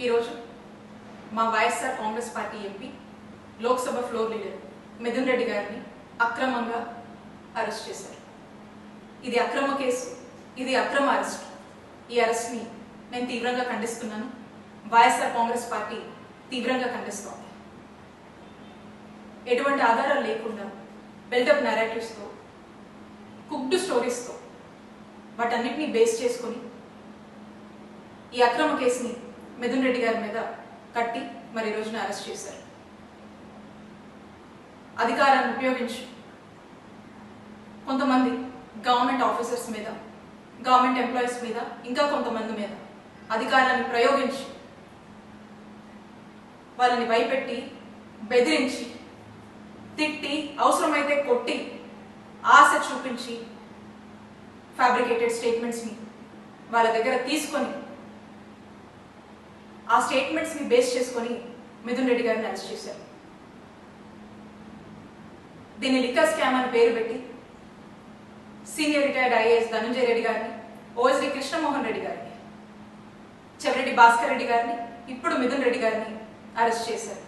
ఈరోజు మా YSR Congress party MP Lok Sabha floor leader Mithun Reddy గారిని అక్రమంగా అరెస్ట్ చేశారు. ఇది అక్రమ కేసు, ఇది అక్రమ అరెస్ట్. ఈ అరెస్ట్ని నేను తీవ్రంగా ఖండిస్తున్నాను. వైఎస్ఆర్ కాంగ్రెస్ పార్టీ తీవ్రంగా ఖండిస్తోంది. ఎటువంటి ఆధారాలు లేకుండా బిల్డప్ నెరేటివ్స్తో, కుక్డ్ స్టోరీస్తో వాటన్నిటిని బేస్ చేసుకొని ఈ అక్రమ కేసుని మిథున్ రెడ్డి గారి మీద కట్టి మరి ఈ రోజున అరెస్ట్ చేశారు. అధికారాన్ని ఉపయోగించి కొంతమంది గవర్నమెంట్ ఆఫీసర్స్ మీద, గవర్నమెంట్ ఎంప్లాయీస్ మీద, ఇంకా కొంతమంది మీద అధికారాన్ని ప్రయోగించి వాళ్ళని భయపెట్టి, బెదిరించి, తిట్టి, అవసరమైతే కొట్టి, ఆశ చూపించి ఫ్యాబ్రికేటెడ్ స్టేట్మెంట్స్ని వాళ్ళ దగ్గర తీసుకొని ఆ స్టేట్మెంట్స్ని బేస్ చేసుకొని మిథున్ రెడ్డి గారిని అరెస్ట్ చేశారు. దీన్ని లిక్కర్ స్కామ్ అని పేరు పెట్టి senior retired IAS Dhananjaya Reddy గారిని, ఓఎస్డి కృష్ణమోహన్ రెడ్డి గారిని, చెవిరెడ్డి భాస్కర్ రెడ్డి గారిని, ఇప్పుడు మిథున్ రెడ్డి గారిని అరెస్ట్ చేశారు.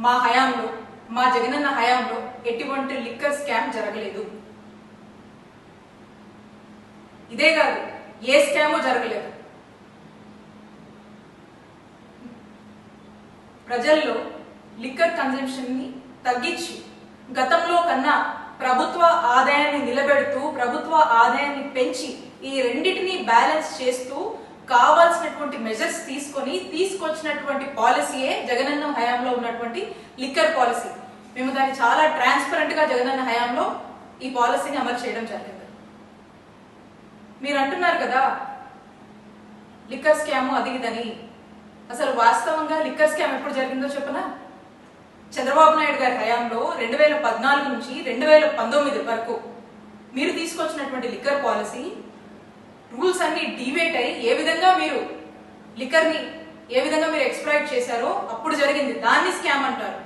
మా హయాంలో, మా జగనన్న హయాంలో ఎటువంటి లిక్కర్ స్కామ్ జరగలేదు. ఇదే కాదు, ఏ స్కాము జరగలేదు. ప్రజల్లో లిక్కర్ కన్జంప్షన్ని తగ్గించి గతంలో కన్నా ప్రభుత్వ ఆదాయాన్ని నిలబెడుతూ, ప్రభుత్వ ఆదాయాన్ని పెంచి ఈ రెండింటిని బ్యాలెన్స్ చేస్తూ కావాల్సినటువంటి మెజర్స్ తీసుకొచ్చినటువంటి పాలసీయే జగనన్న హయాంలో ఉన్నటువంటి లిక్కర్ పాలసీ. మేము దాన్ని చాలా ట్రాన్స్పరెంట్ గా జగనన్న హయాంలో ఈ పాలసీని అమలు చేయడం జరిగింది. మీరు అంటున్నారు కదా లిక్కర్ స్కామ్ అది ఇదని. అసలు వాస్తవంగా లిక్కర్ స్కామ్ ఎప్పుడు జరిగిందో చెప్పనా? చంద్రబాబు నాయుడు గారి హయాంలో 2014 నుంచి 2019 వరకు మీరు తీసుకొచ్చినటువంటి లిక్కర్ పాలసీ రూల్స్ అన్ని డివేట్ అయ్యి ఏ విధంగా మీరు లిక్కర్ని ఏ విధంగా మీరు ఎక్స్ప్లాయిట్ చేశారో అప్పుడు జరిగింది. దాన్ని స్కామ్ అంటారు.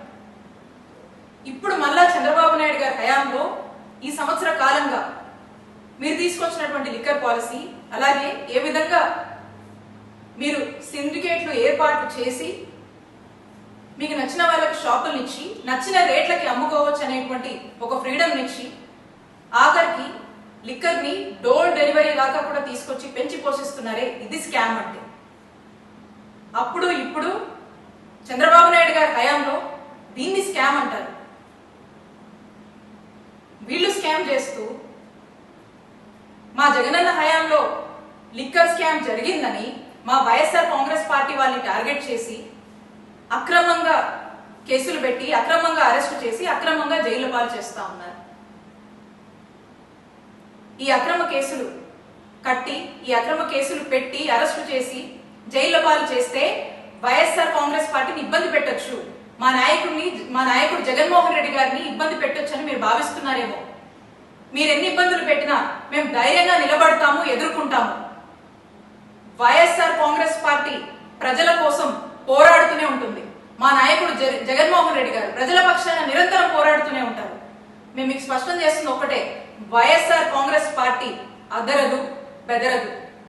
ఇప్పుడు మళ్ళా చంద్రబాబు నాయుడు గారి హయాంలో ఈ సంవత్సర కాలంగా మీరు తీసుకొచ్చినటువంటి లిక్కర్ పాలసీ, అలాగే ఏ విధంగా మీరు సిండికేట్లు ఏర్పాటు చేసి మీకు నచ్చిన వాళ్ళకి షాపులు ఇచ్చి నచ్చిన రేట్లకి అమ్ముకోవచ్చు అనేటువంటి ఒక ఫ్రీడమ్ ఇచ్చి ఆఖరికి లిక్కర్ని డోర్ డెలివరీ దాకా కూడా తీసుకొచ్చి పెంచి పోషిస్తున్నారే, ఇది స్కామ్ అంటే. అప్పుడు ఇప్పుడు చంద్రబాబు నాయుడు గారి హయాంలో దీన్ని స్కామ్ అంటారు. వీళ్ళు స్కామ్ చేస్తూ మా జగనన్న హయాంలో లిక్కర్ స్కామ్ జరిగిందని మా వైఎస్ఆర్ కాంగ్రెస్ పార్టీ వాళ్ళని టార్గెట్ చేసి అక్రమంగా కేసులు పెట్టి, అక్రమంగా అరెస్టు చేసి, అక్రమంగా జైలు పాలు చేస్తా ఉన్నారు. ఈ అక్రమ కేసులు కట్టి, ఈ అక్రమ కేసులు పెట్టి అరెస్టు చేసి జైలు పాలు చేస్తే వైఎస్ఆర్ కాంగ్రెస్ పార్టీని ఇబ్బంది పెట్టొచ్చు, మా నాయకుడు జగన్మోహన్ రెడ్డి గారిని ఇబ్బంది పెట్టొచ్చు అని మీరు భావిస్తున్నారేమో. మీరు ఎన్ని ఇబ్బందులు పెట్టినా మేము ధైర్యంగా నిలబడతాము, ఎదుర్కొంటాము. వైఎస్ఆర్ కాంగ్రెస్ పార్టీ ప్రజల కోసం పోరాడుతూనే ఉంటుంది. మా నాయకుడు జగన్మోహన్ రెడ్డి గారు ప్రజల పక్షాన నిరంతరం పోరాడుతూనే ఉంటారు. మేము మీకు స్పష్టం చేస్తుంది ఒక్కటే, వైఎస్ఆర్ కాంగ్రెస్ పార్టీ అదరదు, బెదరదు.